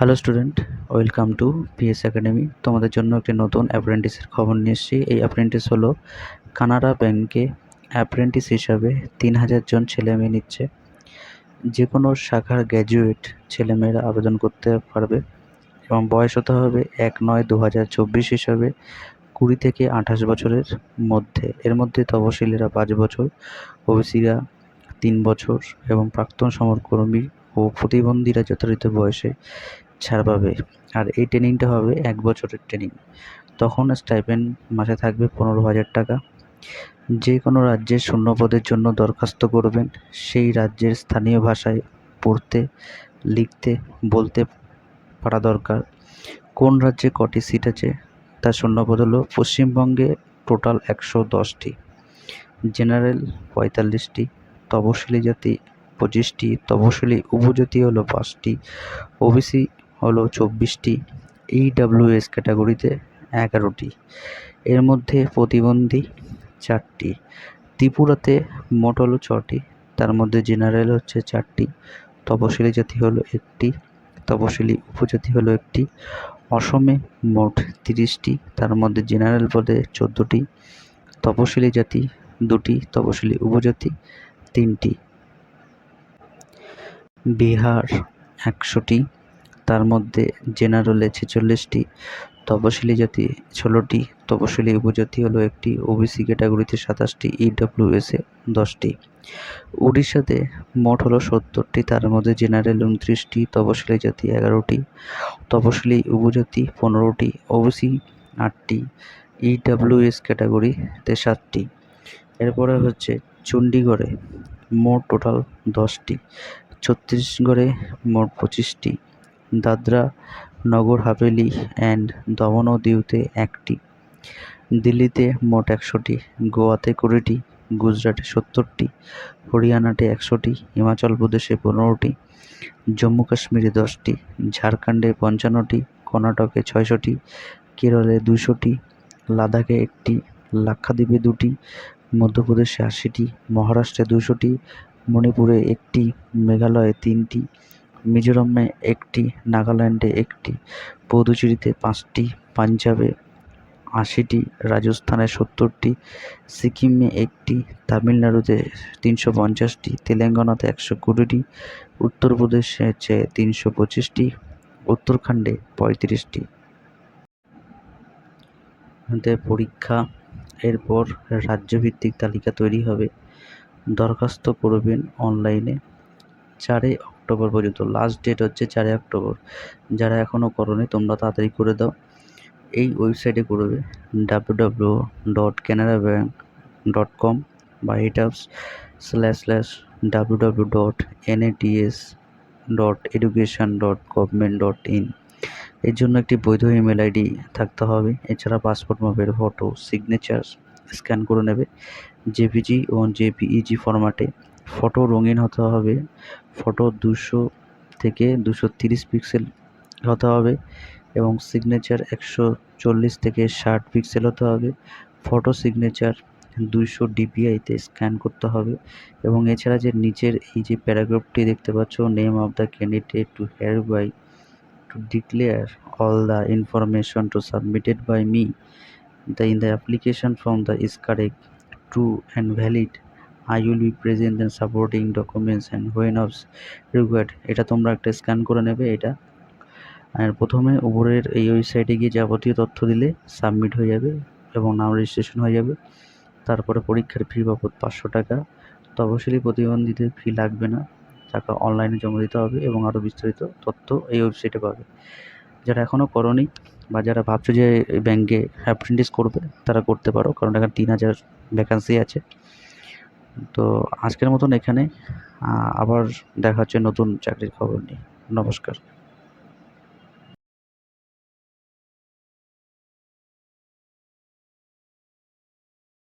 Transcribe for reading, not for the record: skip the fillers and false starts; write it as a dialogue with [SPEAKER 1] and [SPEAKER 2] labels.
[SPEAKER 1] Hello student, welcome to PS academy. তোমাদের জন্য একটি নতুন অ্যাপ্রেন্টিসের খবর নিয়ে এসেছি। এই অ্যাপ্রেন্টিস হলো কানাড়া ব্যাংকে অ্যাপ্রেন্টিস হিসাবে 3000 জন ছেলেমেয়ে নিচ্ছে। যে কোনো শাখার গ্র্যাজুয়েট ছেলেমেয়েরা আবেদন করতে পারবে এবং বয়স হতে হবে 1/9/2024 হিসাবে 20 থেকে 28 বছরের মধ্যে। এর মধ্যে তপশিলীরা 5 বছর, ওবিসিরা 3 বছর এবং প্রাক্তন সমরকর্মী ও প্রতিবন্ধীরা যথাযথ বয়সে ছাড় পাবে। আর এই ট্রেনিংটা হবে 1 বছরের ট্রেনিং। তখন স্টাইপেন্ড মাসে থাকবে 15,000 টাকা। যে কোনো রাজ্যের শূন্য পদের জন্য দরখাস্ত করবেন। সেই রাজ্যের স্থানীয় ভাষায় পড়তে, লিখতে, বলতে পারা দরকার। কোন রাজ্যে কটি সিট আছে তার শূন্যপদ হলো পশ্চিমবঙ্গে টোটাল 110টি, জেনারেল 45টি, তপশিলি জাতি 25টি, তপশিলি উপজাতি হলো 5টি, ওবিসি হলো 24টি, ইডব্লিউএস ক্যাটাগরিতে 11টি, এর মধ্যে প্রতিবন্ধী 4টি। ত্রিপুরাতে মোট হলো 6টি, তার মধ্যে জেনারেল হচ্ছে 4টি, তপশিলি জাতি হলো 1টি, তপশিলি উপজাতি হলো 1টি। অসমে মোট 30টি, তার মধ্যে জেনারেল পদে 14টি, তপশিলি জাতি 2টি, তপশিলি উপজাতি 3টি। বিহার 100টি, তার মধ্যে জেনারেলে 46টি, তপশিলি জাতি 16টি, তপশিলি উপজাতি হলো 1টি, ওবিসি ক্যাটাগরিতে 27টি, ইডব্লিউএসে 10টি। উড়িষ্যাতে মোট হলো 70টি, তার মধ্যে জেনারেল 29টি, তপশিলি জাতি 11টি, তপশিলি উপজাতি 15টি, ওবিসি 8টি, ইডব্লিউএস ক্যাটাগরিতে 7টি। এরপরে হচ্ছে চণ্ডীগড়ে মোট টোটাল 10টি, ছত্তিশগড়ে মোট 25টি, দাদরা নগর হাভেলি অ্যান্ড দমন ও দিউতে 1টি, দিল্লিতে মোট 100টি, গোয়াতে 20টি, গুজরাটে 70টি, হরিয়ানাতে 100টি, হিমাচল প্রদেশে 15টি, জম্মু কাশ্মীরে 10টি, ঝাড়খণ্ডে 55টি, কর্ণাটকে 600টি, কেরলে 200টি, লাদাখে 1টি, লাক্ষাদ্বীপে 2টি, মধ্যপ্রদেশে 80টি, মহারাষ্ট্রে 200টি, মণিপুরে 1টি, মেঘালয়ে 3টি, মিজোরামে 1টি, নাগাল্যান্ডে 1টি, পুদুচেরিতে 5টি, পাঞ্জাবে 80টি, রাজস্থানে 70টি, সিকিমে 1টি, তামিলনাড়ুতে 350টি, তেলেঙ্গানাতে 120টি, উত্তরপ্রদেশে 325টি, উত্তরাখণ্ডে 35টি। পরীক্ষা, এরপর রাজ্যভিত্তিক তালিকা তৈরি হবে। দরখাস্ত করবেন অনলাইনে 4 অক্টোবর পর্যন্ত। লাস্ট ডেট হচ্ছে 4 অক্টোবর। যারা এখনও করোনি তোমরা তাড়াতাড়ি করে দাও। এই ওয়েবসাইটে করবে www.canarabank.com বা www.nats.education.government.in। এর জন্য একটি বৈধ ইমেল আইডি থাকতে হবে। এছাড়া পাসপোর্ট মাপের ফটো, সিগনেচার স্ক্যান করে নেবে জেপিজি ও জেপিইজি ফরম্যাটে। ফটো রঙিন হতে হবে। ফটো 200 থেকে 230 পিক্সেল হতে হবে এবং সিগনেচার 140 থেকে 60 পিক্সেল হতে হবে। ফটো সিগনেচার 200 ডিপিআইতে স্ক্যান করতে হবে এবং এছাড়া যে নিচের এই যে প্যারাগ্রাফটি দেখতে পাচ্ছ, name of the candidate to hereby to declare all the information to submitted by me in the application form that is correct, true and valid. I will be present and supporting documents and when of required. এটা তোমরা একটা scan করে নেবে এটা। আর প্রথমে উপরের এই ওয়েবসাইটে গিয়ে যাবতীয় তথ্য দিলে সাবমিট হয়ে যাবে এবং নাম রেজিস্ট্রেশন হয়ে যাবে। তারপরে পরীক্ষার ফি বাবদ 500 টাকা। তপশিলি প্রতিবন্ধীদের ফি লাগবে না, টাকা অনলাইনে জমা দিতে হবে এবং আরও বিস্তারিত তথ্য এই ওয়েবসাইটে পাবে। যারা এখনও করোনি বা যারা ভাবছো যে এই ব্যাংকে অ্যাপ্রেন্টিস করবে তারা করতে পারো, কারণ এখানে 3000 ভ্যাকান্সি আছে। তো আজকের মতন এখানে আবার দেখা হচ্ছে নতুন চাকরির খবর নিয়ে। নমস্কার।